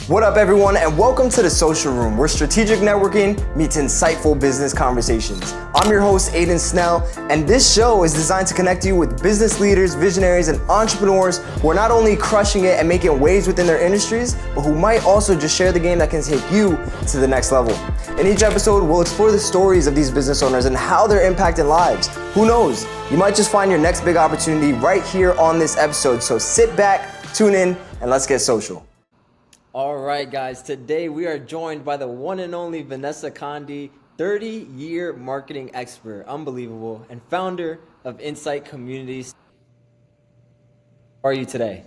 What up, everyone, and welcome to the Social Room, where strategic networking meets insightful business conversations. I'm your host, Aiden Snell, and this show is designed to connect you with business leaders, visionaries, and entrepreneurs who are not only crushing it and making waves within their industries, but who might also just share the game that can take you to the next level. In each episode, we'll explore the stories of these business owners and how they're impacting lives. Who knows? You might just find your next big opportunity right here on this episode. So sit back, tune in, and let's get social. All right, guys, today we are joined by the one and only Vanessa Candy, 30-year marketing expert, unbelievable, and founder of Insight Communities. How are you today?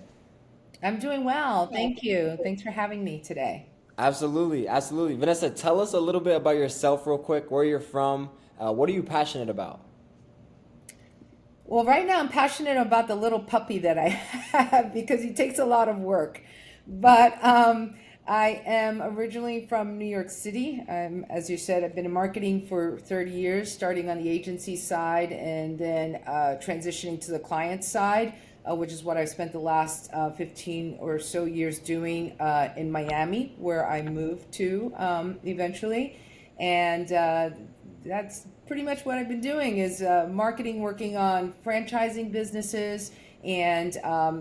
I'm doing well. Thank you. Thanks for having me today. Absolutely. Vanessa, tell us a little bit about yourself real quick, where you're from, what are you passionate about? Well, right now I'm passionate about the little puppy that I have because he takes a lot of work. But I am originally from New York City. As you said, I've been in marketing for 30 years, starting on the agency side and then transitioning to the client side, which is what I've spent the last 15 or so years doing in Miami, where I moved to eventually. And that's pretty much what I've been doing is marketing, working on franchising businesses. And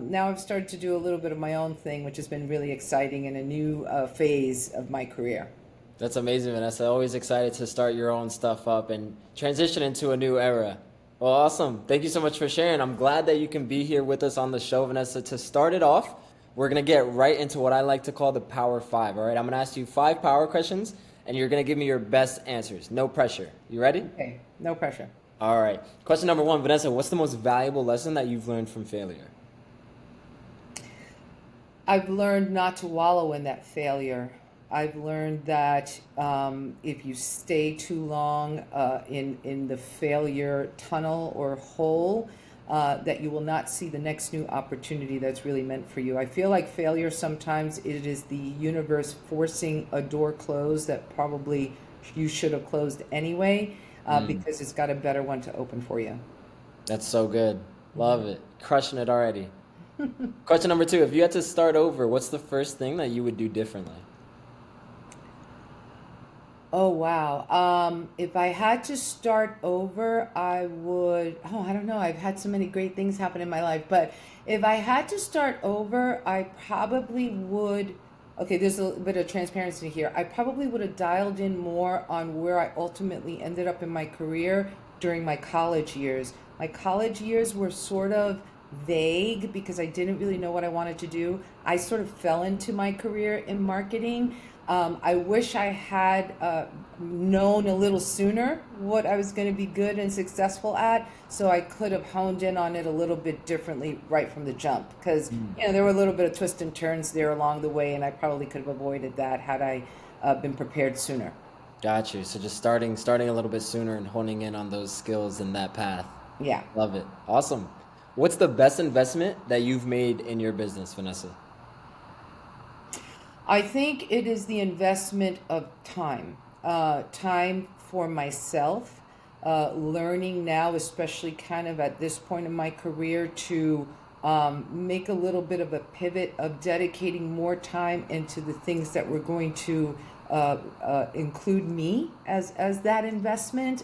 now I've started to do a little bit of my own thing, which has been really exciting and a new phase of my career. That's amazing, Vanessa. Always excited to start your own stuff up and transition into a new era. Well, awesome. Thank you so much for sharing. I'm glad that you can be here with us on the show, Vanessa. To start it off, we're going to get right into what I like to call the Power 5, all right? I'm going to ask you 5 power questions, and you're going to give me your best answers. No pressure. You ready? Okay, no pressure. All right. Question number 1, Vanessa, what's the most valuable lesson that you've learned from failure? I've learned not to wallow in that failure. I've learned that if you stay too long in the failure tunnel or hole, that you will not see the next new opportunity that's really meant for you. I feel like failure sometimes it is the universe forcing a door closed that probably you should have closed anyway. Because it's got a better one to open for you. That's so good. Love it. Crushing it already. Question number 2, if you had to start over, what's the first thing that you would do differently? Oh, wow. If I had to start over, I would, I don't know. I've had so many great things happen in my life, but if I had to start over, I probably would. Okay, there's a bit of transparency here. I probably would have dialed in more on where I ultimately ended up in my career during my college years. My college years were sort of vague because I didn't really know what I wanted to do. I sort of fell into my career in marketing. I wish I had known a little sooner what I was going to be good and successful at, so I could have honed in on it a little bit differently right from the jump. Because there were a little bit of twists and turns there along the way, and I probably could have avoided that had I been prepared sooner. Got you. So just starting a little bit sooner and honing in on those skills in that path. Yeah. Love it. Awesome. What's the best investment that you've made in your business, Vanessa? I think it is the investment of time, time for myself, learning now, especially kind of at this point in my career, to make a little bit of a pivot of dedicating more time into the things that were going to include me as that investment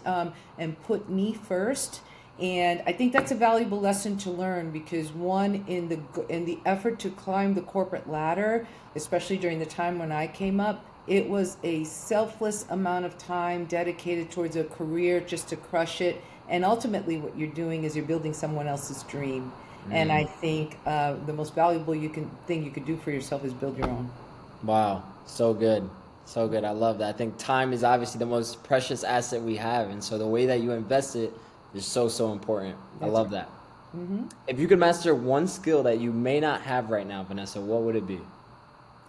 and put me first. And I think that's a valuable lesson to learn because one, in the effort to climb the corporate ladder, especially during the time when I came up, it was a selfless amount of time dedicated towards a career just to crush it. And ultimately what you're doing is you're building someone else's dream. And I think the most valuable thing you could do for yourself is build your own. Wow. So good. So good. I love that. I think time is obviously the most precious asset we have. And so the way that you invest it is so important. I love that. If you could master one skill that you may not have right now, Vanessa, what would it be?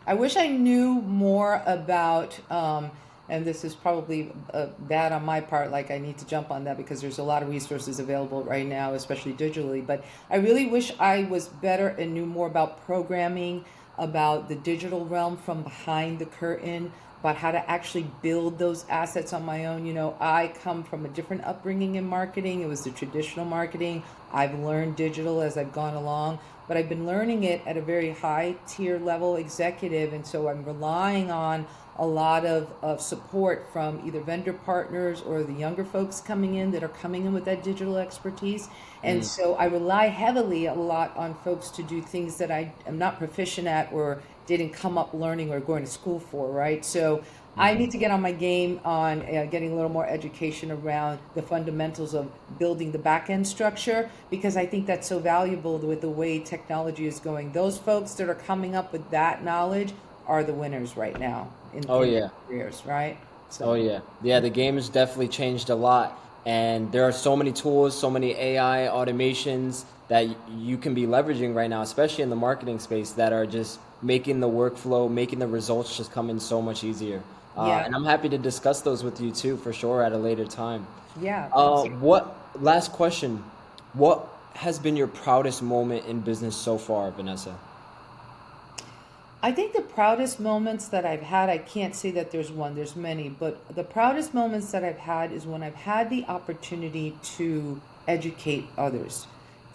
I wish I knew more about, and this is probably bad on my part, like I need to jump on that because there's a lot of resources available right now, especially digitally, but I really wish I was better and knew more about programming, about the digital realm from behind the curtain, about how to actually build those assets on my own. I come from a different upbringing in marketing. It was the traditional marketing, I've learned digital as I've gone along, but I've been learning it at a very high tier level executive. And so I'm relying on a lot of support from either vendor partners or the younger folks coming in that are coming in with that digital expertise. And so I rely heavily a lot on folks to do things that I am not proficient at or didn't come up learning or going to school for, right? So I need to get on my game on getting a little more education around the fundamentals of building the back end structure, because I think that's so valuable with the way technology is going. Those folks that are coming up with that knowledge are the winners right now in Oh their yeah. careers, right? Oh So yeah. Yeah, the game has definitely changed a lot. And there are so many tools, so many AI automations that you can be leveraging right now, especially in the marketing space, that are just making the workflow, making the results just come in so much easier. yeah, And I'm happy to discuss those with you too, for sure, at a later time. yeah. Last question, what has been your proudest moment in business so far, Vanessa? I think the proudest moments that I've had, I can't say that there's one, there's many, but the proudest moments that I've had is when I've had the opportunity to educate others,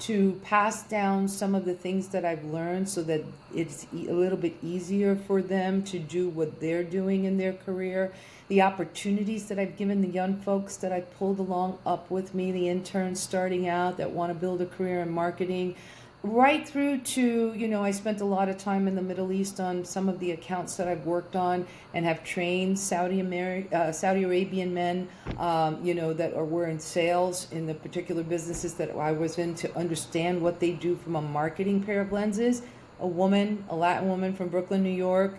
to pass down some of the things that I've learned so that it's a little bit easier for them to do what they're doing in their career. The opportunities that I've given the young folks that I've pulled along up with me, the interns starting out that want to build a career in marketing, right through to, I spent a lot of time in the Middle East on some of the accounts that I've worked on and have trained Saudi Arabian men, that were in sales in the particular businesses that I was in, to understand what they do from a marketing pair of lenses. A Latin woman from Brooklyn, New York,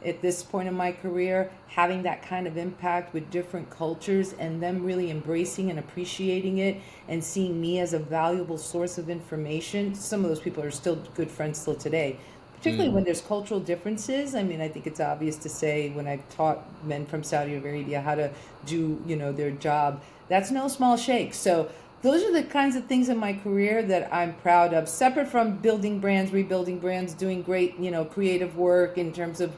at this point in my career, having that kind of impact with different cultures and them really embracing and appreciating it and seeing me as a valuable source of information. Some of those people are still good friends still today, particularly when there's cultural differences. I mean, I think it's obvious to say when I've taught men from Saudi Arabia how to do, their job, that's no small shake. So those are the kinds of things in my career that I'm proud of, separate from building brands, rebuilding brands, doing great, creative work in terms of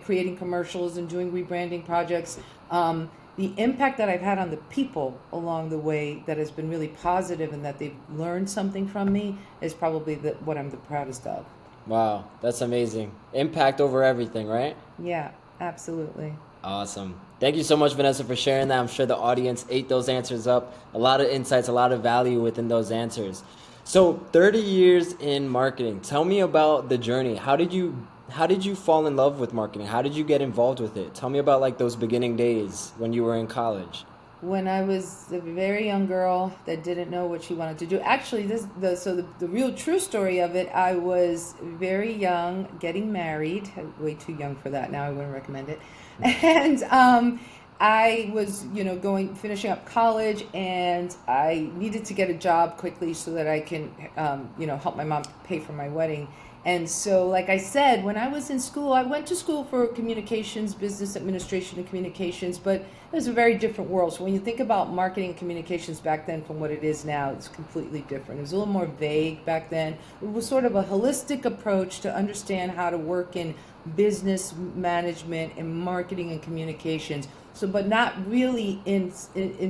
creating commercials and doing rebranding projects. The impact that I've had on the people along the way that has been really positive and that they've learned something from me is probably what I'm the proudest of. Wow, that's amazing. Impact over everything, right? Yeah, absolutely. Awesome. Thank you so much, Vanessa, for sharing that. I'm sure the audience ate those answers up. A lot of insights, a lot of value within those answers. So, 30 years in marketing. Tell me about the journey. How did you fall in love with marketing? How did you get involved with it? Tell me about like those beginning days when you were in college. When I was a very young girl that didn't know what she wanted to do. Actually, the real true story of it, I was very young, getting married. Way too young for that now. I wouldn't recommend it. And I was, finishing up college, and I needed to get a job quickly so that I can, help my mom pay for my wedding. And so, like I said, when I was in school, I went to school for communications, business administration and communications, but it was a very different world. So when you think about marketing and communications back then from what it is now, it's completely different. It was a little more vague back then. It was sort of a holistic approach to understand how to work in business management and marketing and communications. So, but not really in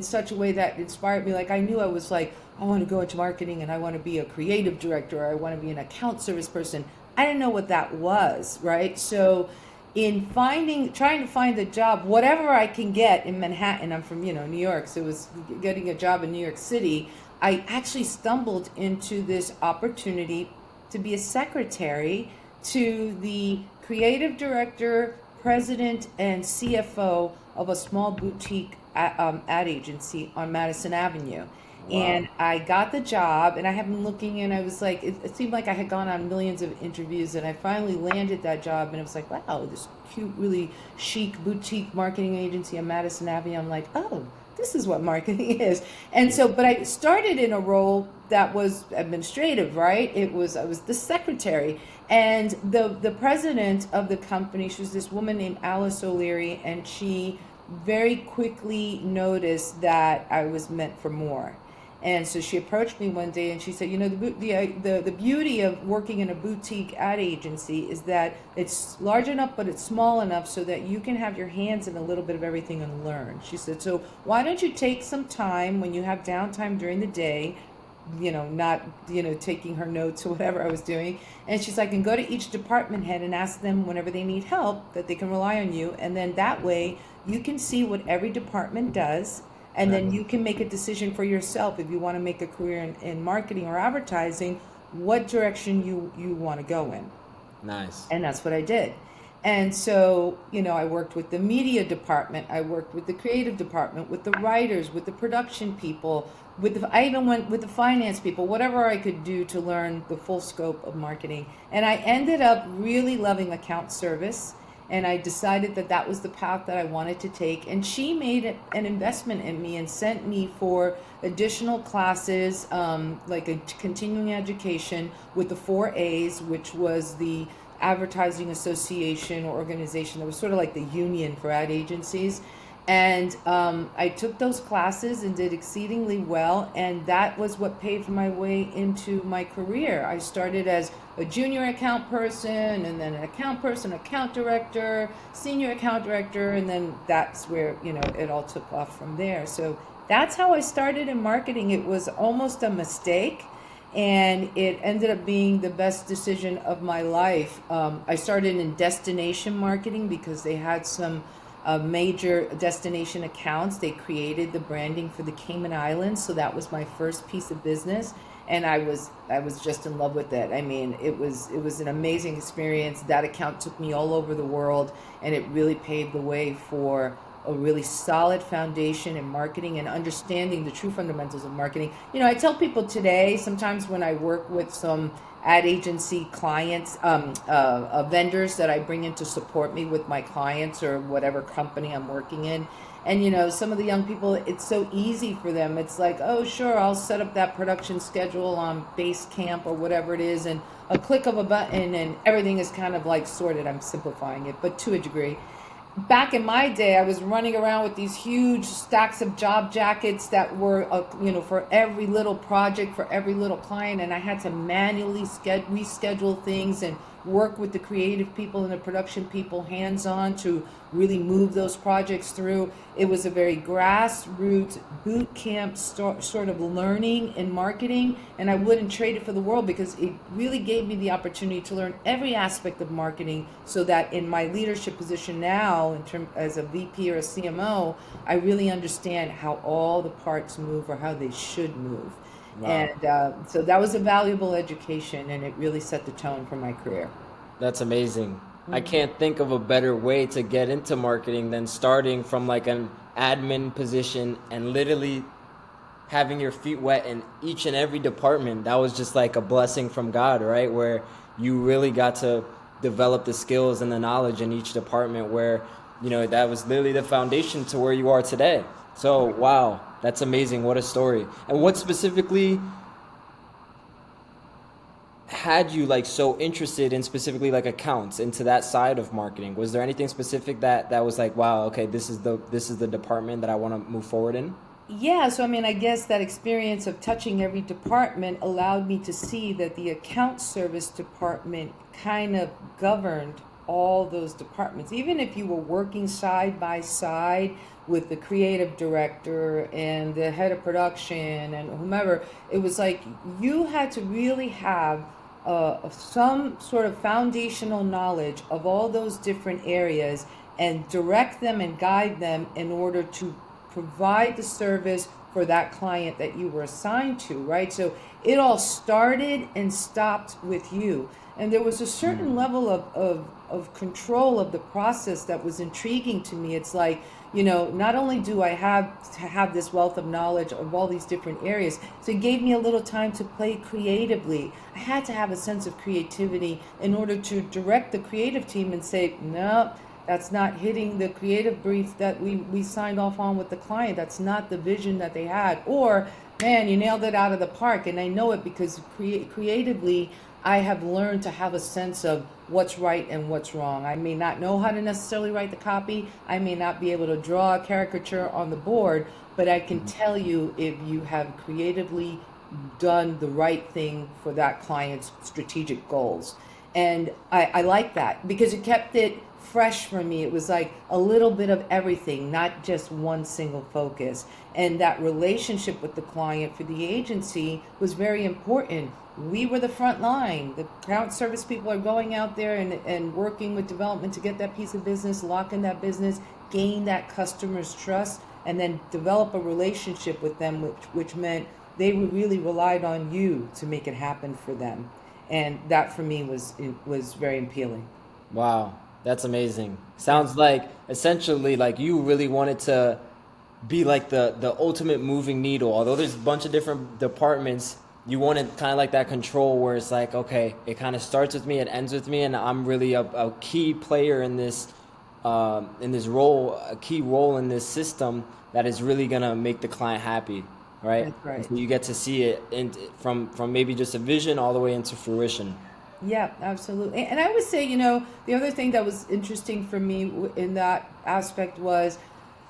such a way that inspired me. Like I knew I was like, I want to go into marketing and I want to be a creative director, or I want to be an account service person. I didn't know what that was, right? So in trying to find a job, whatever I can get in Manhattan, I'm from, New York, so it was getting a job in New York City. I actually stumbled into this opportunity to be a secretary to the creative director, president, and CFO of a small boutique ad agency on Madison Avenue. Wow. And I got the job, and I have been looking, and I was like, it seemed like I had gone on millions of interviews, and I finally landed that job, and it was like, wow, this cute, really chic boutique marketing agency on Madison Avenue. I'm like, oh, this is what marketing is. And so, but I started in a role that was administrative, right? I was the secretary, and the president of the company, she was this woman named Alice O'Leary, and she very quickly noticed that I was meant for more. And so she approached me one day and she said, the beauty of working in a boutique ad agency is that it's large enough, but it's small enough so that you can have your hands in a little bit of everything and learn. She said, so why don't you take some time when you have downtime during the day, not, taking her notes or whatever I was doing. And she's like, and go to each department head and ask them whenever they need help that they can rely on you. And then that way you can see what every department does. And then you can make a decision for yourself if you want to make a career in marketing or advertising, what direction you want to go in. Nice. And that's what I did. And so, I worked with the media department, I worked with the creative department, with the writers, with the production people, I even went with the finance people, whatever I could do to learn the full scope of marketing. And I ended up really loving account service. And I decided that was the path that I wanted to take. And she made an investment in me and sent me for additional classes, like a continuing education with the 4 A's, which was the Advertising Association or organization that was sort of like the union for ad agencies. And I took those classes and did exceedingly well, and that was what paved my way into my career. I started as a junior account person, and then an account person, account director, senior account director, and then that's where it all took off from there. So that's how I started in marketing. It was almost a mistake, and it ended up being the best decision of my life. I started in destination marketing because they had some major destination accounts. They created the branding for the Cayman Islands, so that was my first piece of business, and I was just in love with it. I mean, it was an amazing experience. That account took me all over the world, and it really paved the way for a really solid foundation in marketing and understanding the true fundamentals of marketing. I tell people today, sometimes when I work with some ad agency clients, vendors that I bring in to support me with my clients or whatever company I'm working in. And some of the young people, it's so easy for them. It's like, oh, sure, I'll set up that production schedule on Basecamp or whatever it is, and a click of a button and everything is kind of like sorted. I'm simplifying it, but to a degree. Back in my day, I was running around with these huge stacks of job jackets that were, for every little project, for every little client, and I had to manually reschedule things and work with the creative people and the production people hands-on to really move those projects through. It was a very grassroots boot camp sort of learning in marketing, and I wouldn't trade it for the world because it really gave me the opportunity to learn every aspect of marketing, so that in my leadership position now, as a VP or a CMO, I really understand how all the parts move or how they should move. Wow. And so that was a valuable education, and it really set the tone for my career. That's amazing. I can't think of a better way to get into marketing than starting from like an admin position and literally having your feet wet in each and every department. That was just like a blessing from God, right? Where you really got to develop the skills and the knowledge in each department, where, that was literally the foundation to where you are today. So, wow, that's amazing. What a story. And what specifically had you like so interested in specifically like accounts, into that side of marketing? Was there anything specific that was like, wow, okay, this is the department that I want to move forward in? Yeah, so I guess that experience of touching every department allowed me to see that the account service department kind of governed all those departments. Even if you were working side by side with the creative director and the head of production and whomever, it was like you had to really have some sort of foundational knowledge of all those different areas and direct them and guide them in order to provide the service for that client that you were assigned to, right? So it all started and stopped with you. And there was a certain level of control of the process that was intriguing to me. It's like, not only do I have to have this wealth of knowledge of all these different areas, so it gave me a little time to play creatively. I had to have a sense of creativity in order to direct the creative team and say, no, that's not hitting the creative brief that we signed off on with the client. That's not the vision that they had. Or, man, you nailed it out of the park. And I know it because creatively, I have learned to have a sense of what's right and what's wrong. I may not know how to necessarily write the copy. I may not be able to draw a caricature on the board, but I can tell you if you have creatively done the right thing for that client's strategic goals. And I like that because it kept it fresh for me. It was like a little bit of everything, not just one single focus. And that relationship with the client for the agency was very important. We were the front line. The account service people are going out there and working with development to get that piece of business, lock in that business, gain that customer's trust, and then develop a relationship with them, which meant they really relied on you to make it happen for them. And that for me was very appealing. Wow, that's amazing. Sounds like essentially like you really wanted to be like the ultimate moving needle. Although there's a bunch of different departments, you wanted kind of like that control where it's like, okay, it kind of starts with me, it ends with me, and I'm really a key player in this role, a key role in this system that is really gonna make the client happy, right? That's right. And so you get to see it from maybe just a vision all the way into fruition. Yeah, absolutely. And I would say, the other thing that was interesting for me in that aspect was,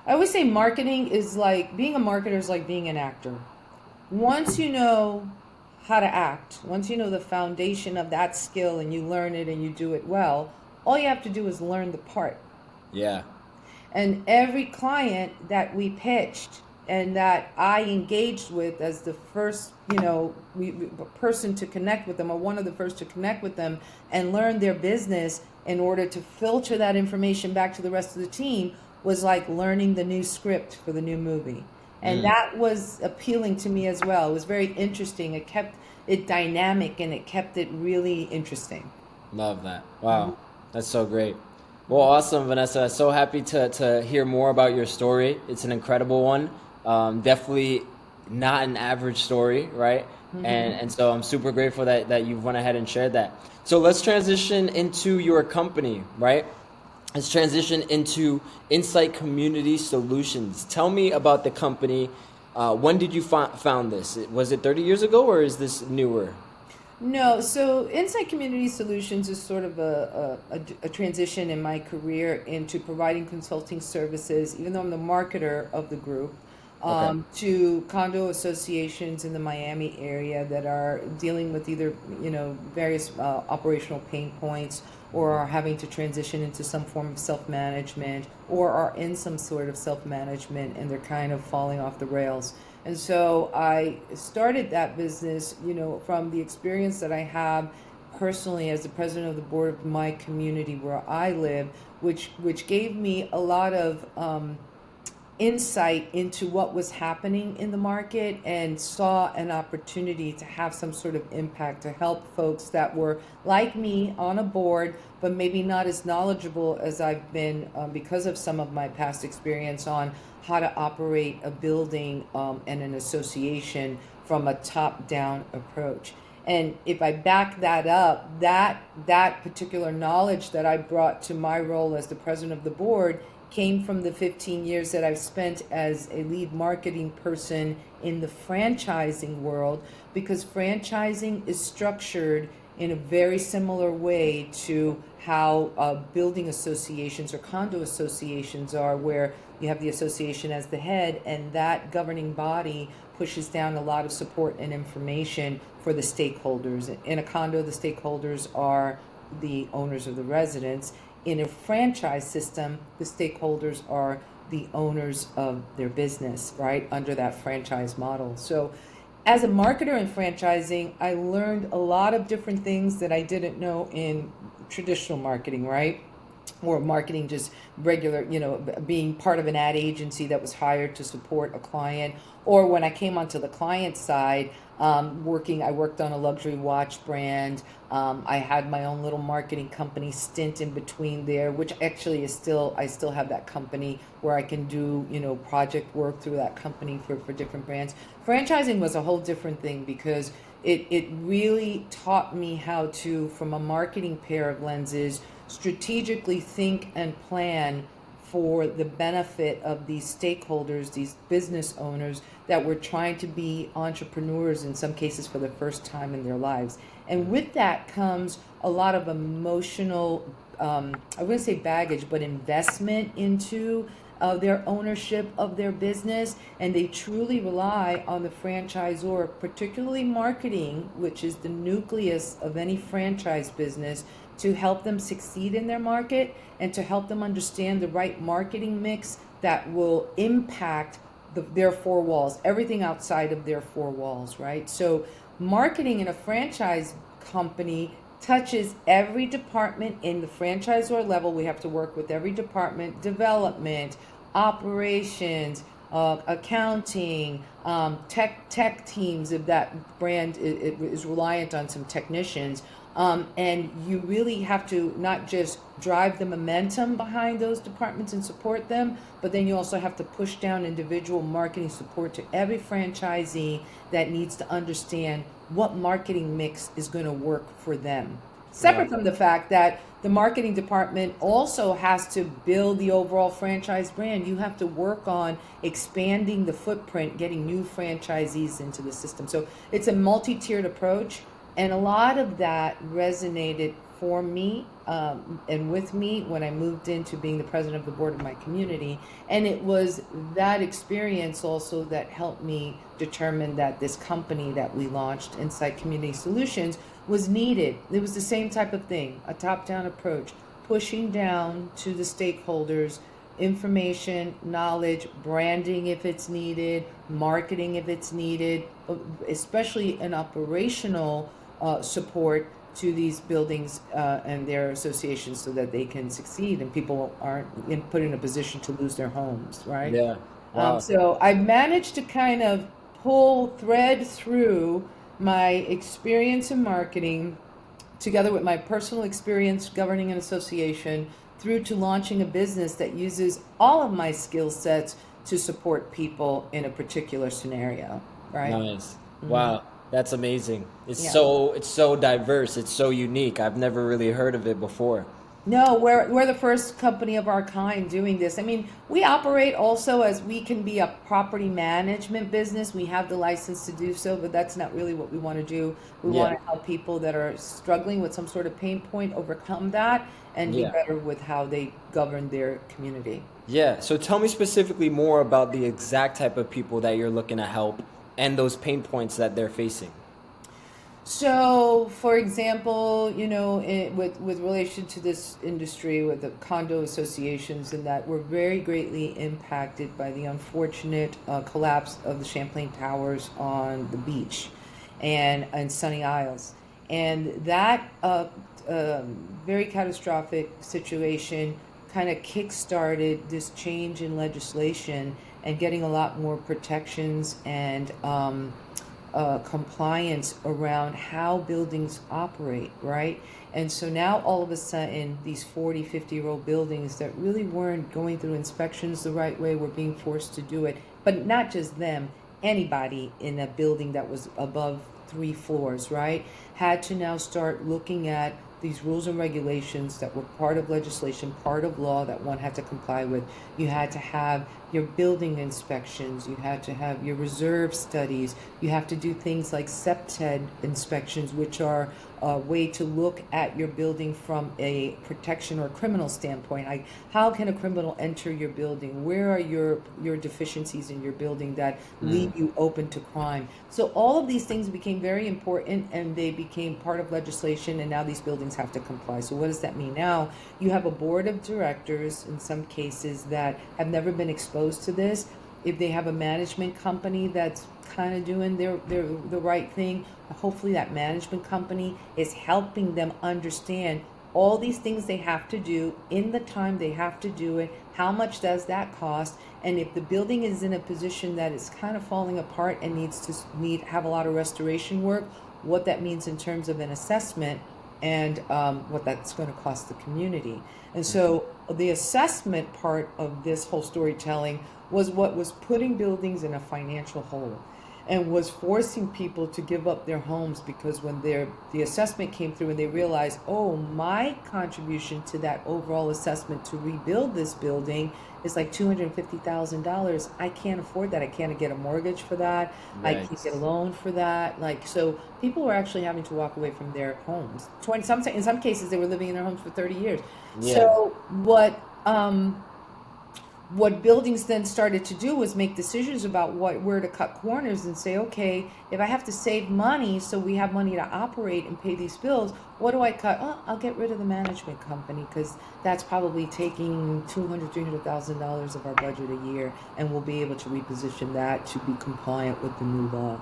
I always say marketing is like, being a marketer is like being an actor. Once you know how to act, once you know the foundation of that skill and you learn it and you do it well, all you have to do is learn the part. Yeah. And every client that we pitched and that I engaged with as the first, person to connect with them, or one of the first to connect with them and learn their business in order to filter that information back to the rest of the team, was like learning the new script for the new movie. And that was appealing to me as well. It was very interesting. It kept it dynamic and it kept it really interesting. Love that. Wow. That's so great. Well, awesome, Vanessa. So happy to hear more about your story. It's an incredible one. Definitely not an average story, right? And so I'm super grateful that you went ahead and shared that. So let's transition into your company, right? Let's transition into Insight Community Solutions. Tell me about the company. When did you found this? Was it 30 years ago or is this newer? No, so Insight Community Solutions is sort of a transition in my career into providing consulting services, even though I'm the marketer of the group, Okay. to condo associations in the Miami area that are dealing with either, various operational pain points, or are having to transition into some form of self-management, or are in some sort of self-management and they're kind of falling off the rails. And so I started that business, from the experience that I have personally as the president of the board of my community where I live, which gave me a lot of insight into what was happening in the market, and saw an opportunity to have some sort of impact to help folks that were like me on a board, but maybe not as knowledgeable as I've been, because of some of my past experience on how to operate a building and an association from a top-down approach. And if I back that up, that particular knowledge that I brought to my role as the president of the board came from the 15 years that I've spent as a lead marketing person in the franchising world, because franchising is structured in a very similar way to how building associations or condo associations are, where you have the association as the head, and that governing body pushes down a lot of support and information for the stakeholders. In a condo, the stakeholders are the owners of the residence. In a franchise system, the stakeholders are the owners of their business, right, under that franchise model. So as a marketer in franchising, I learned a lot of different things that I didn't know in traditional marketing, right? Or marketing, just regular, being part of an ad agency that was hired to support a client. Or when I came onto the client side, I worked on a luxury watch brand. I had my own little marketing company stint in between there, which actually I still have that company where I can do, project work through that company for different brands. Franchising was a whole different thing because it really taught me how to, from a marketing pair of lenses, strategically think and plan for the benefit of these stakeholders, these business owners that were trying to be entrepreneurs in some cases for the first time in their lives. And with that comes a lot of emotional, I wouldn't say baggage, but investment into their ownership of their business, and they truly rely on the franchisor, particularly marketing, which is the nucleus of any franchise business, to help them succeed in their market and to help them understand the right marketing mix that will impact their four walls, everything outside of their four walls, right? So marketing in a franchise company touches every department in the franchisor level. We have to work with every department: development, operations, accounting, tech teams if that brand is reliant on some technicians. And you really have to not just drive the momentum behind those departments and support them, but then you also have to push down individual marketing support to every franchisee that needs to understand what marketing mix is going to work for them. Separate from the fact that the marketing department also has to build the overall franchise brand. You have to work on expanding the footprint, getting new franchisees into the system. So it's a multi-tiered approach. And a lot of that resonated for me and with me when I moved into being the president of the board of my community. And it was that experience also that helped me determine that this company that we launched, Insight Community Solutions, was needed. It was the same type of thing, a top-down approach, pushing down to the stakeholders information, knowledge, branding if it's needed, marketing if it's needed, especially an operational support to these buildings and their associations so that they can succeed and people aren't put in a position to lose their homes, right? Yeah. Wow. So I managed to kind of thread through my experience in marketing together with my personal experience governing an association through to launching a business that uses all of my skill sets to support people in a particular scenario, right? Nice. Wow. That's amazing. It's Yeah. so diverse. It's so unique. I've never really heard of it before. No, we're the first company of our kind doing this. I mean, we operate also as we can be a property management business. We have the license to do so, but that's not really what we want to do. We Yeah. want to help people that are struggling with some sort of pain point overcome that and be Yeah. better with how they govern their community. Yeah. So tell me specifically more about the exact type of people that you're looking to help and those pain points that they're facing. So, for example, with relation to this industry, with the condo associations, and that were very greatly impacted by the unfortunate collapse of the Champlain Towers on the beach and Sunny Isles. And that very catastrophic situation kind of kick-started this change in legislation and getting a lot more protections and compliance around how buildings operate, right? And so now all of a sudden, these 40, 50-year-old buildings that really weren't going through inspections the right way were being forced to do it. But not just them, anybody in a building that was above 3 floors, right, had to now start looking at these rules and regulations that were part of legislation, part of law that one had to comply with. You had to have your building inspections, you had to have your reserve studies, you have to do things like SEPTED inspections, which are a way to look at your building from a protection or criminal standpoint. Like, how can a criminal enter your building? Where are your deficiencies in your building that leave you open to crime? So all of these things became very important and they became part of legislation, and now these buildings have to comply. So what does that mean now? You have a board of directors in some cases that have never been exposed to this. If they have a management company that's kind of doing the right thing, hopefully that management company is helping them understand all these things they have to do in the time they have to do it. How much does that cost? And if the building is in a position that is kind of falling apart and have a lot of restoration work, what that means in terms of an assessment and what that's going to cost the community. And so the assessment part of this whole storytelling was what was putting buildings in a financial hole and was forcing people to give up their homes, because when the assessment came through and they realized, oh, my contribution to that overall assessment to rebuild this building is like $250,000. I can't afford that. I can't get a mortgage for that. I can't get a loan for that. So people were actually having to walk away from their homes. In some cases, they were living in their homes for 30 years. Yeah. So what buildings then started to do was make decisions about where to cut corners and say, okay, if I have to save money so we have money to operate and pay these bills, what do I cut? Oh, I'll get rid of the management company because that's probably taking $200,000-$300,000 of our budget a year, and we'll be able to reposition that to be compliant with the new law.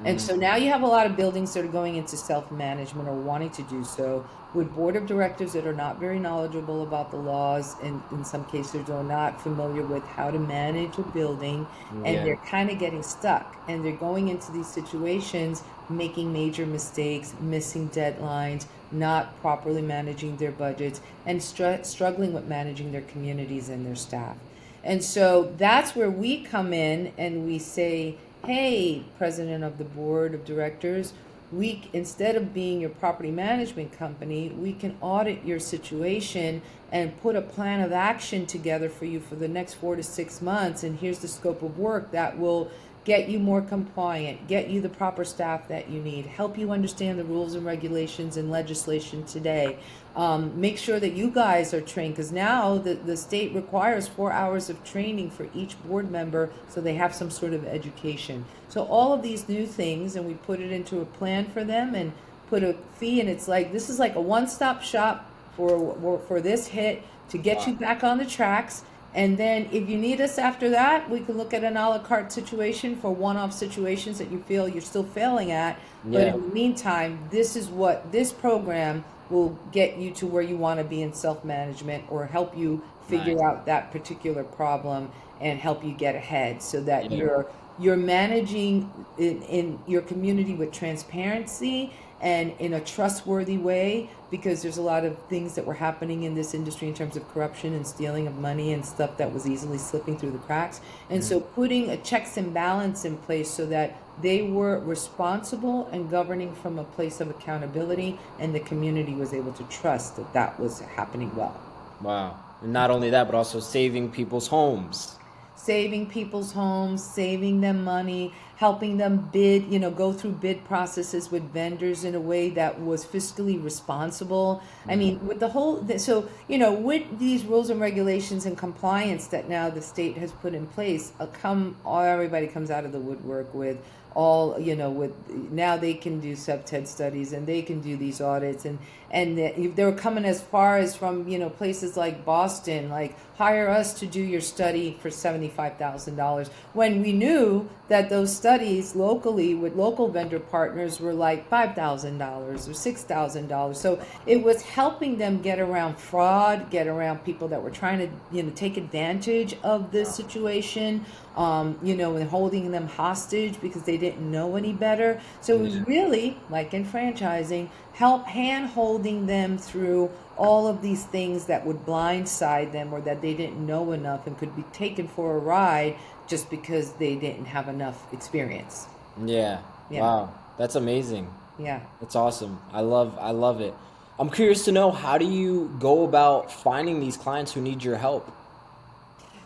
And so now you have a lot of buildings that are going into self-management or wanting to do so with board of directors that are not very knowledgeable about the laws, and in some cases are not familiar with how to manage a building, and they're kind of getting stuck, and they're going into these situations making major mistakes, missing deadlines, not properly managing their budgets, and struggling with managing their communities and their staff. And so that's where we come in and we say, hey, president of the board of directors, instead of being your property management company, we can audit your situation and put a plan of action together for you for the next 4 to 6 months. And here's the scope of work that will get you more compliant, get you the proper staff that you need, help you understand the rules and regulations and legislation today. Make sure that you guys are trained, because now the state requires 4 hours of training for each board member, so they have some sort of education. So all of these new things, and we put it into a plan for them and put a fee, and it's like, this is like a one-stop shop for this hit to get you back on the tracks. And then if you need us after that, we can look at an a la carte situation for one-off situations that you feel you're still failing at. But in the meantime, this program will get you to where you want to be in self-management, or help you figure out that particular problem and help you get ahead, so that you're managing in your community with transparency and in a trustworthy way, because there's a lot of things that were happening in this industry in terms of corruption and stealing of money and stuff that was easily slipping through the cracks. And so putting a checks and balance in place so that they were responsible and governing from a place of accountability, and the community was able to trust that that was happening well. Wow. And not only that, but also saving people's homes. Saving people's homes, saving them money, helping them bid, go through bid processes with vendors in a way that was fiscally responsible. I mean, with the whole, with these rules and regulations and compliance that now the state has put in place, everybody comes out of the woodwork with now they can do sub-TED studies, and they can do these audits, and they were coming as far as from places like Boston, like, hire us to do your study for $75,000, when we knew that those studies locally with local vendor partners were like $5,000 or $6,000. So it was helping them get around fraud, get around people that were trying to take advantage of this situation, and holding them hostage because they didn't know any better. So it was really, like in franchising, hand-holding them through all of these things that would blindside them, or that they didn't know enough and could be taken for a ride just because they didn't have enough experience. Yeah. Wow. That's amazing. Yeah. That's awesome. I love it. I'm curious to know, how do you go about finding these clients who need your help?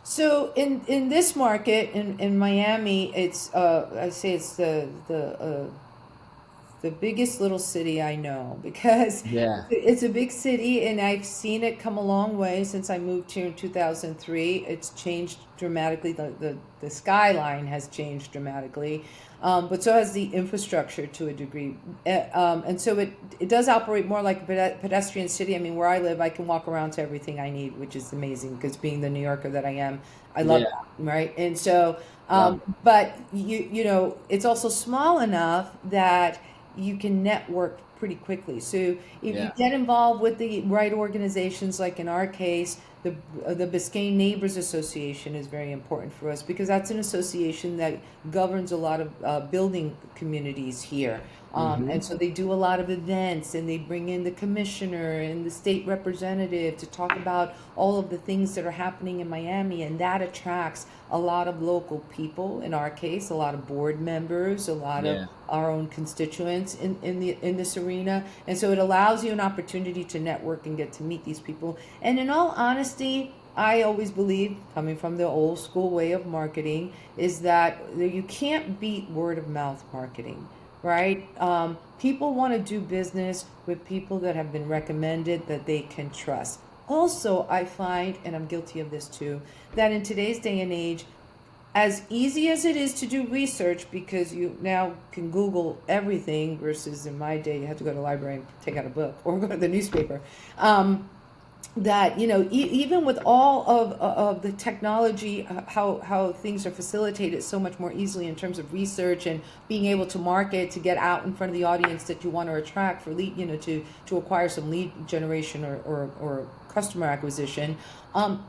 So in this market in Miami, it's I say it's the biggest little city I know, because it's a big city, and I've seen it come a long way since I moved here in 2003. It's changed dramatically. The skyline has changed dramatically, but so has the infrastructure to a degree. And so it does operate more like a pedestrian city. I mean, where I live, I can walk around to everything I need, which is amazing, because being the New Yorker that I am, I love that, right? And so, but it's also small enough that you can network pretty quickly. So if you get involved with the right organizations, like in our case, the Biscayne Neighbors Association is very important for us, because that's an association that governs a lot of building communities here. And so they do a lot of events, and they bring in the commissioner and the state representative to talk about all of the things that are happening in Miami, and that attracts a lot of local people, in our case, a lot of board members, a lot of our own constituents in this arena. And so it allows you an opportunity to network and get to meet these people. And in all honesty, I always believe, coming from the old school way of marketing, is that you can't beat word of mouth marketing, right? People want to do business with people that have been recommended, that they can trust. Also, I find, and I'm guilty of this too, that in today's day and age, as easy as it is to do research, because you now can Google everything versus in my day, you had to go to the library and take out a book or go to the newspaper. That, even with all of the technology, how things are facilitated so much more easily in terms of research and being able to market, to get out in front of the audience that you want to attract for lead, to acquire some lead generation or customer acquisition.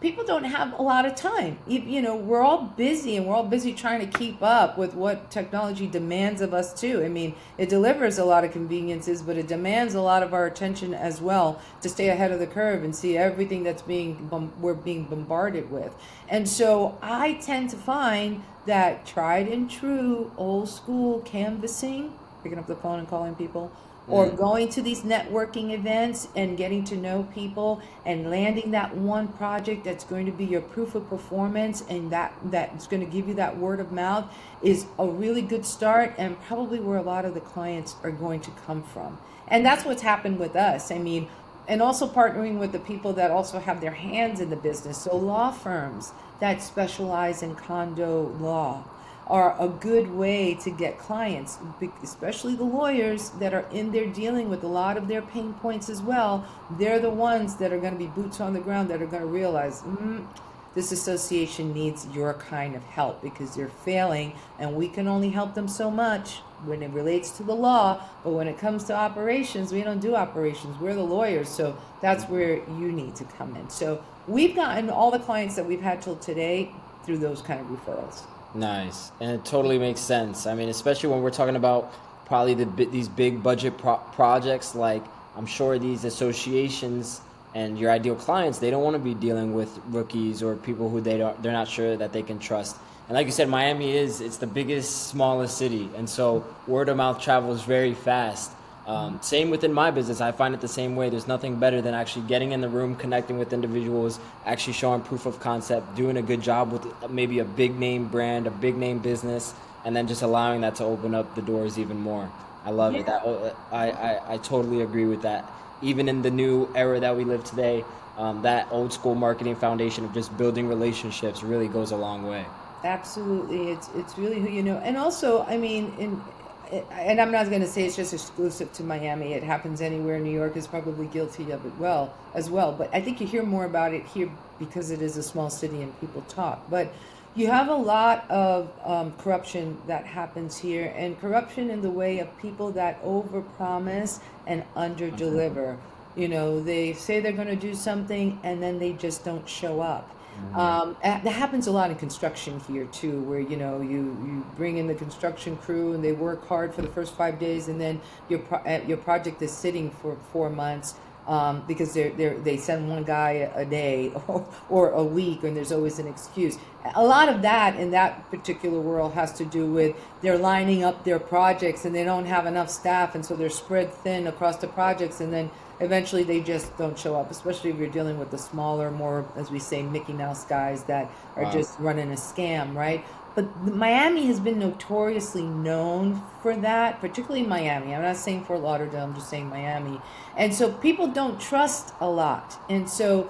People don't have a lot of time. We're all busy, and we're all busy trying to keep up with what technology demands of us too. I mean, it delivers a lot of conveniences, but it demands a lot of our attention as well to stay ahead of the curve and see everything that's we're being bombarded with. And so I tend to find that tried and true old school canvassing, picking up the phone and calling people, or going to these networking events and getting to know people and landing that one project that's going to be your proof of performance, and that's going to give you that word of mouth, is a really good start, and probably where a lot of the clients are going to come from. And that's what's happened with us. I mean, and also partnering with the people that also have their hands in the business. So law firms that specialize in condo law are a good way to get clients, especially the lawyers that are in there dealing with a lot of their pain points as well. They're the ones that are going to be boots on the ground, that are going to realize this association needs your kind of help because they're failing, and we can only help them so much when it relates to the law. But when it comes to operations, we don't do operations. We're the lawyers. So that's where you need to come in. So we've gotten all the clients that we've had till today through those kind of referrals. Nice. And it totally makes sense. I mean, especially when we're talking about probably these big budget projects, like I'm sure these associations and your ideal clients, they don't want to be dealing with rookies or people who they're not sure that they can trust. And like you said, Miami it's the biggest, smallest city. And so word of mouth travels very fast. Same within my business. I find it the same way. There's nothing better than actually getting in the room, connecting with individuals, actually showing proof of concept, doing a good job with maybe a big name brand, a big name business, and then just allowing that to open up the doors even more. I love it. I totally agree with that. Even in the new era that we live today, that old school marketing foundation of just building relationships really goes a long way. Absolutely. It's really who you know. And also, I mean, and I'm not going to say it's just exclusive to Miami. It happens anywhere. New York is probably guilty of it as well. But I think you hear more about it here because it is a small city and people talk. But you have a lot of corruption that happens here, and corruption in the way of people that overpromise and underdeliver. They say they're going to do something and then they just don't show up. That happens a lot in construction here too, where you bring in the construction crew and they work hard for the first 5 days, and then your project is sitting for 4 months because they send one guy a day or a week, and there's always an excuse. A lot of that in that particular world has to do with they're lining up their projects and they don't have enough staff, and so they're spread thin across the projects, and then eventually they just don't show up, especially if you're dealing with the smaller, more, as we say, Mickey Mouse guys that are just running a scam, right? But Miami has been notoriously known for that, particularly Miami. I'm not saying Fort Lauderdale, I'm just saying Miami. And so people don't trust a lot. And so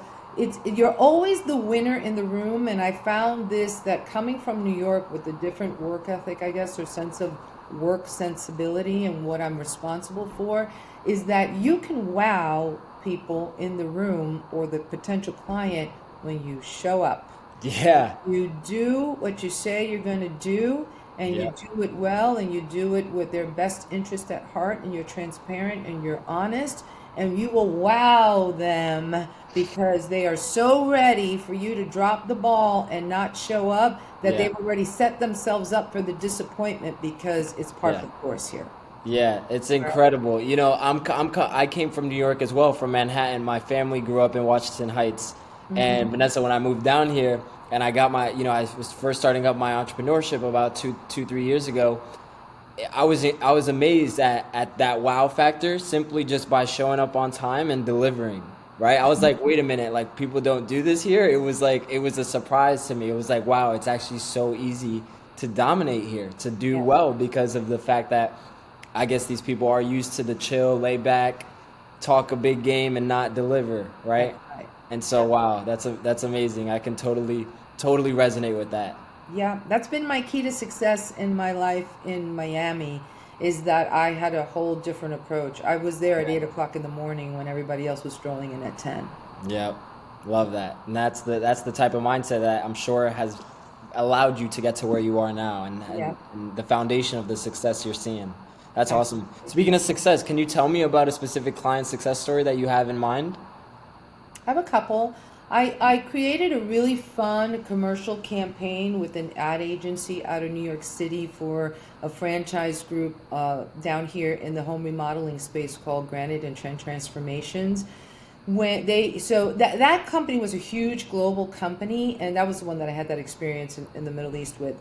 you're always the winner in the room. And I found this, that coming from New York with a different work ethic, I guess, or sense of work sensibility and what I'm responsible for, is that you can wow people in the room or the potential client when you show up. Yeah. You do what you say you're going to do, and you do it well, and you do it with their best interest at heart, and you're transparent and you're honest, and you will wow them because they are so ready for you to drop the ball and not show up that they've already set themselves up for the disappointment because it's part of the course here. Yeah, it's incredible. I came from New York as well, from Manhattan. My family grew up in Washington Heights. And Vanessa, when I moved down here and I got I was first starting up my entrepreneurship about 3 years ago, I was amazed at that wow factor simply just by showing up on time and delivering, right? I was like, wait a minute, like people don't do this here? It was a surprise to me. It was like, wow, it's actually so easy to dominate here, to do well, because of the fact that I guess these people are used to the chill, lay back, talk a big game and not deliver, right? And so, wow, that's amazing. I can totally resonate with that. Yeah, that's been my key to success in my life in Miami, is that I had a whole different approach. I was there at 8 o'clock in the morning when everybody else was strolling in at 10. Yep, love that. And that's the type of mindset that I'm sure has allowed you to get to where you are now, Yeah. and the foundation of the success you're seeing. That's awesome. Absolutely. Speaking of success, can you tell me about a specific client success story that you have in mind? I have a couple. I created a really fun commercial campaign with an ad agency out of New York City for a franchise group down here in the home remodeling space called Granite and Trend Transformations. When they so that company was a huge global company, and that was the one that I had that experience in the Middle East with.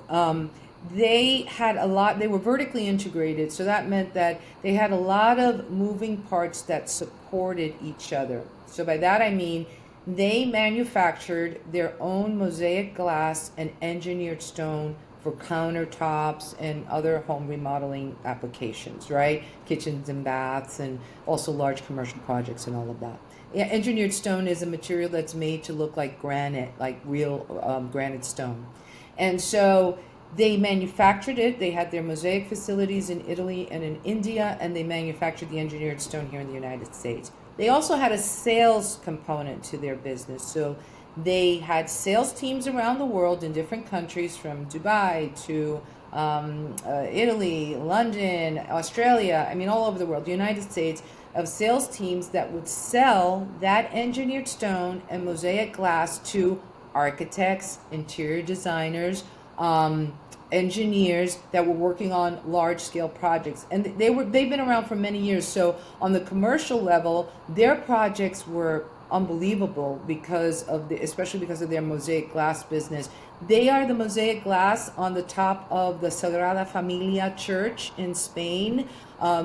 They had a lot. They were vertically integrated, so that meant that they had a lot of moving parts that supported each other. So by that I mean they manufactured their own mosaic glass and engineered stone for countertops and other home remodeling applications, right? Kitchens and baths, and also large commercial projects and all of that. Yeah, engineered stone is a material that's made to look like granite, like real granite stone. And so they manufactured it. They had their mosaic facilities in Italy and in India, and they manufactured the engineered stone here in the United States. They also had a sales component to their business. So they had sales teams around the world in different countries, from Dubai to Italy, London, Australia, I mean, all over the world, the United States, of sales teams that would sell that engineered stone and mosaic glass to architects, interior designers, engineers that were working on large scale projects. And they've been around for many years. So on the commercial level, their projects were unbelievable because of especially because of their mosaic glass business. They are the mosaic glass on the top of the Sagrada Familia Church in Spain.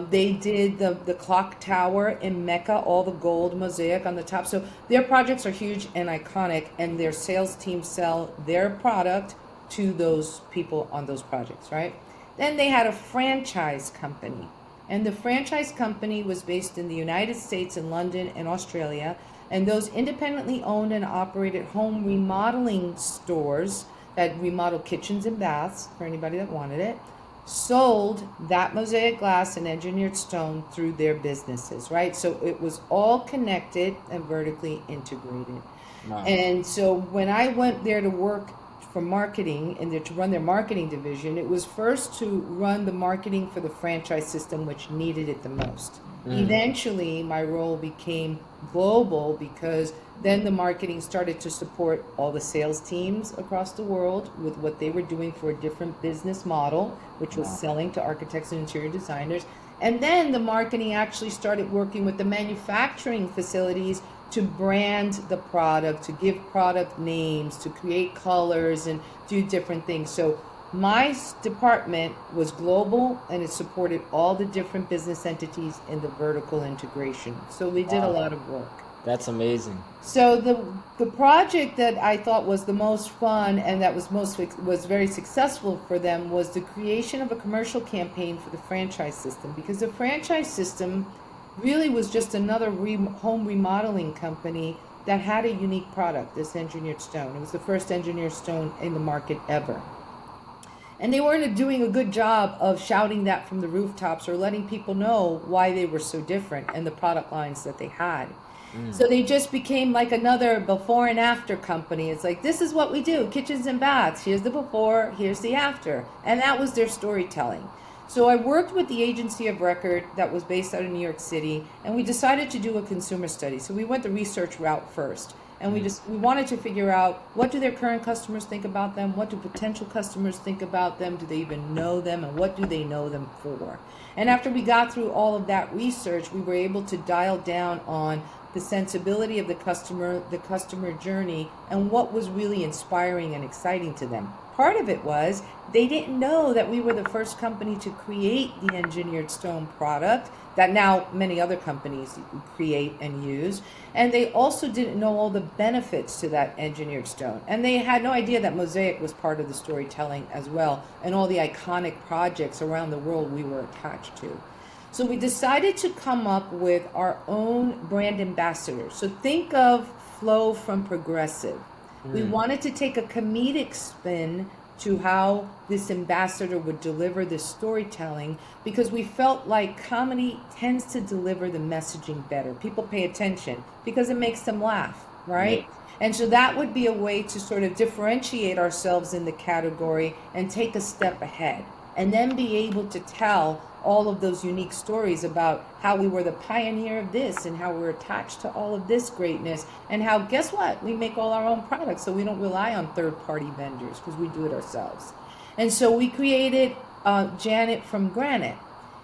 They did the clock tower in Mecca, all the gold mosaic on the top. So their projects are huge and iconic, and their sales team sell their product to those people on those projects, right? Then they had a franchise company, and the franchise company was based in the United States, in London and Australia. And those independently owned and operated home remodeling stores that remodeled kitchens and baths for anybody that wanted it sold that mosaic glass and engineered stone through their businesses, right? So it was all connected and vertically integrated. Wow. And so when I went there to work for marketing and to run their marketing division, it was first to run the marketing for the franchise system, which needed it the most. Eventually, my role became global because then the marketing started to support all the sales teams across the world with what they were doing for a different business model, which was selling to architects and interior designers. And then the marketing actually started working with the manufacturing facilities to brand the product, to give product names, to create colors and do different things. So my department was global, and it supported all the different business entities in the vertical integration. So we did a lot of work. That's amazing. So the project that I thought was the most fun and that was very successful for them was the creation of a commercial campaign for the franchise system, because the franchise system really was just another home remodeling company that had a unique product, this engineered stone. It was the first engineered stone in the market ever. And they weren't doing a good job of shouting that from the rooftops or letting people know why they were so different and the product lines that they had. So they just became like another before and after company. It's like, this is what we do, kitchens and baths. Here's the before, here's the after. And that was their storytelling. So I worked with the agency of record that was based out of New York City, and we decided to do a consumer study. So we went the research route first. And we wanted to figure out, what do their current customers think about them? What do potential customers think about them? Do they even know them? And what do they know them for? And after we got through all of that research, we were able to dial down on the sensibility of the customer journey, and what was really inspiring and exciting to them. Part of it was they didn't know that we were the first company to create the engineered stone product that now many other companies create and use. And they also didn't know all the benefits to that engineered stone. And they had no idea that mosaic was part of the storytelling as well, and all the iconic projects around the world we were attached to. So we decided to come up with our own brand ambassador. So think of flow from Progressive. We wanted to take a comedic spin to how this ambassador would deliver this storytelling, because we felt like comedy tends to deliver the messaging better. People pay attention because it makes them laugh, right? Yeah. And so that would be a way to sort of differentiate ourselves in the category and take a step ahead, and then be able to tell all of those unique stories about how we were the pioneer of this and how we're attached to all of this greatness, and how, guess what, we make all our own products, so we don't rely on third-party vendors because we do it ourselves. And so we created Janet-from-Granite,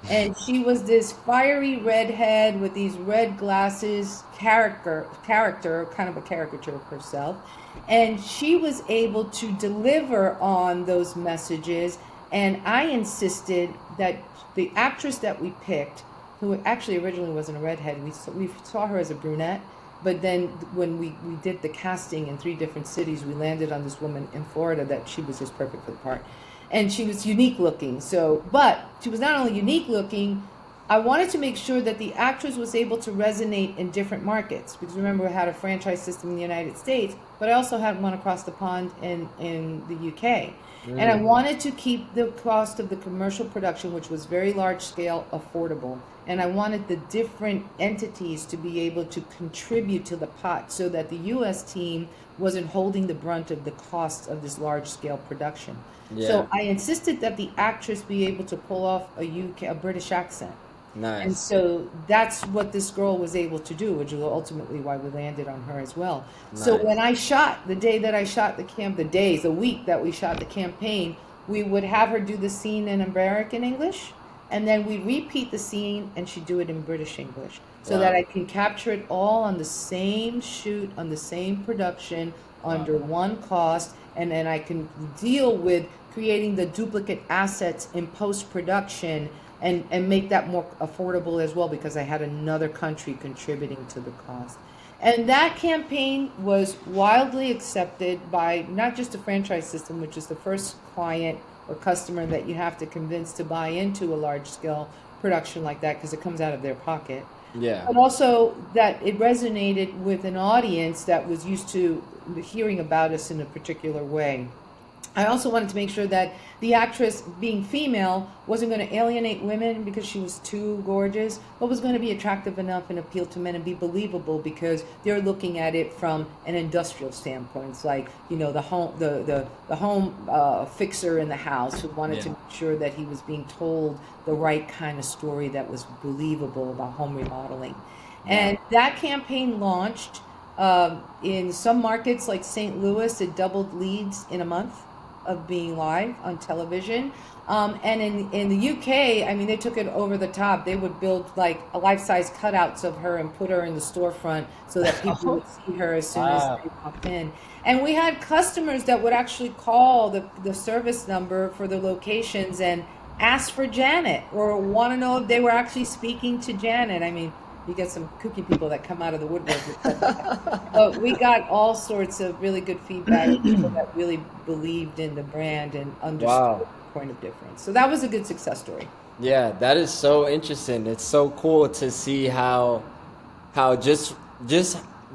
and she was this fiery redhead with these red glasses, character, kind of a caricature of herself, and she was able to deliver on those messages. And I insisted that the actress that we picked, who actually originally wasn't a redhead, we saw her as a brunette, but then when we did the casting in 3 different cities, we landed on this woman in Florida that she was just perfect for the part. And she was unique looking. So, but she was not only unique looking, I wanted to make sure that the actress was able to resonate in different markets, because remember, we had a franchise system in the United States, but I also had one across the pond in the UK. And I wanted to keep the cost of the commercial production, which was very large scale, affordable. And I wanted the different entities to be able to contribute to the pot, so that the US team wasn't holding the brunt of the cost of this large scale production. Yeah. So I insisted that the actress be able to pull off a British accent. Nice. And so that's what this girl was able to do, which is ultimately why we landed on her as well. Nice. So when I shot, the day that I shot the week that we shot the campaign, we would have her do the scene in American English, and then we repeat the scene and she'd do it in British English, so that I can capture it all on the same shoot, on the same production, under one cost, and then I can deal with creating the duplicate assets in post-production, and make that more affordable as well, because I had another country contributing to the cost. And that campaign was wildly accepted by not just the franchise system, which is the first client or customer that you have to convince to buy into a large scale production like that, because it comes out of their pocket. Yeah. But also that it resonated with an audience that was used to hearing about us in a particular way. I also wanted to make sure that the actress, being female, wasn't going to alienate women because she was too gorgeous, but was going to be attractive enough and appeal to men and be believable, because they're looking at it from an industrial standpoint. It's like, the home fixer in the house who wanted to make sure that he was being told the right kind of story that was believable about home remodeling. And that campaign launched in some markets like St. Louis. It doubled leads in a month of being live on television. And in the UK, I mean, they took it over the top. They would build like a life-size cutouts of her and put her in the storefront so that people would see her as soon as they walked in. And we had customers that would actually call the service number for the locations and ask for Janet, or want to know if they were actually speaking to Janet. I mean, you get some kooky people that come out of the woodwork. But we got all sorts of really good feedback, people that really believed in the brand and understood the point of difference. So that was a good success story. Yeah, that is so interesting. It's so cool to see how just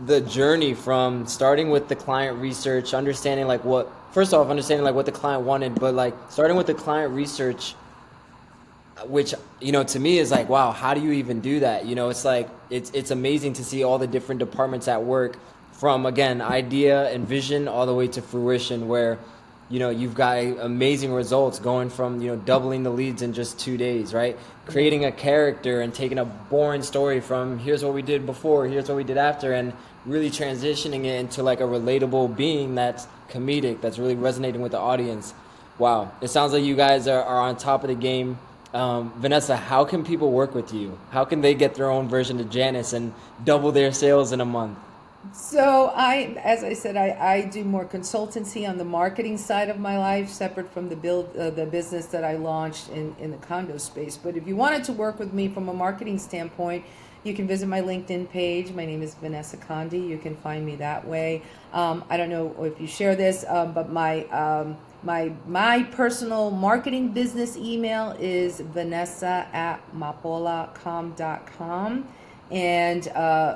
the journey from starting with the client research, understanding what the client wanted, but starting with the client research, which to me is like, wow, how do you even do that? It's like it's amazing to see all the different departments at work, from again idea and vision all the way to fruition, where you've got amazing results, going from doubling the leads in just 2 days, right? Creating a character and taking a boring story from here's what we did before, here's what we did after, and really transitioning it into like a relatable being that's comedic, that's really resonating with the audience. Wow, it sounds like you guys are on top of the game. Vanessa, how can people work with you? How can they get their own version of Janice and double their sales in a month? So as I said, I do more consultancy on the marketing side of my life, separate from the business that I launched in the condo space. But if you wanted to work with me from a marketing standpoint, you can visit my LinkedIn page. My name is Vanessa Candy. You can find me that way. I don't know if you share this, but my personal marketing business email is vanessa@mapolacom.com. And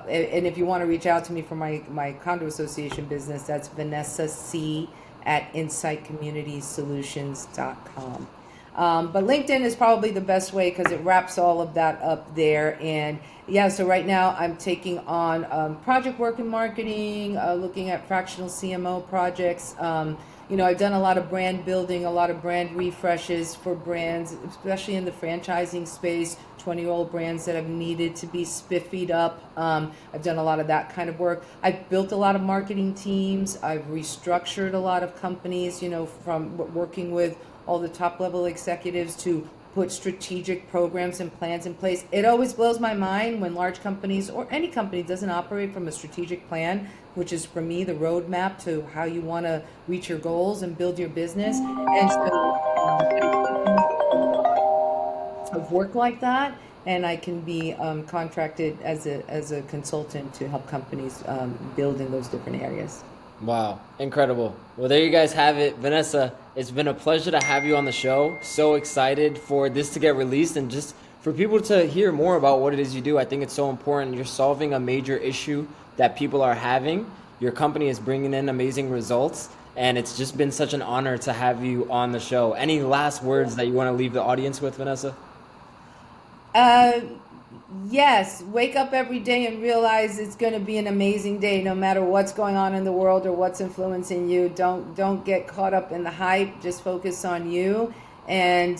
if you want to reach out to me for my condo association business, that's Vanessa C at insightcommunitysolutions.com. But LinkedIn is probably the best way because it wraps all of that up there. And yeah, so right now I'm taking on project work in marketing, looking at fractional CMO projects. I've done a lot of brand building, a lot of brand refreshes for brands, especially in the franchising space, 20-year-old brands that have needed to be spiffied up. I've done a lot of that kind of work. I've built a lot of marketing teams. I've restructured a lot of companies, from working with all the top level executives to put strategic programs and plans in place. It always blows my mind when large companies or any company doesn't operate from a strategic plan, which is for me the roadmap to how you want to reach your goals and build your business. And so of work like that, and I can be contracted as a consultant to help companies build in those different areas. Wow, incredible. Well, there you guys have it. Vanessa, it's been a pleasure to have you on the show. So excited for this to get released and just for people to hear more about what it is you do. I think it's so important. You're solving a major issue that people are having. Your company is bringing in amazing results, and it's just been such an honor to have you on the show. Any last words that you want to leave the audience with, Vanessa? Yes, wake up every day and realize it's going to be an amazing day no matter what's going on in the world or what's influencing you. Don't get caught up in the hype. Just focus on you and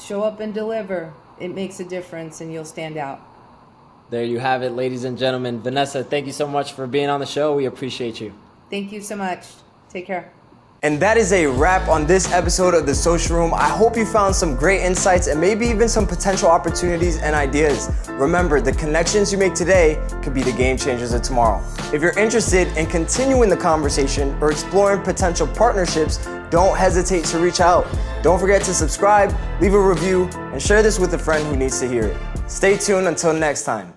show up and deliver. It makes a difference and you'll stand out. There you have it, ladies and gentlemen. Vanessa, thank you so much for being on the show. We appreciate you. Thank you so much. Take care. And that is a wrap on this episode of The Social Room. I hope you found some great insights and maybe even some potential opportunities and ideas. Remember, the connections you make today could be the game changers of tomorrow. If you're interested in continuing the conversation or exploring potential partnerships, don't hesitate to reach out. Don't forget to subscribe, leave a review, and share this with a friend who needs to hear it. Stay tuned until next time.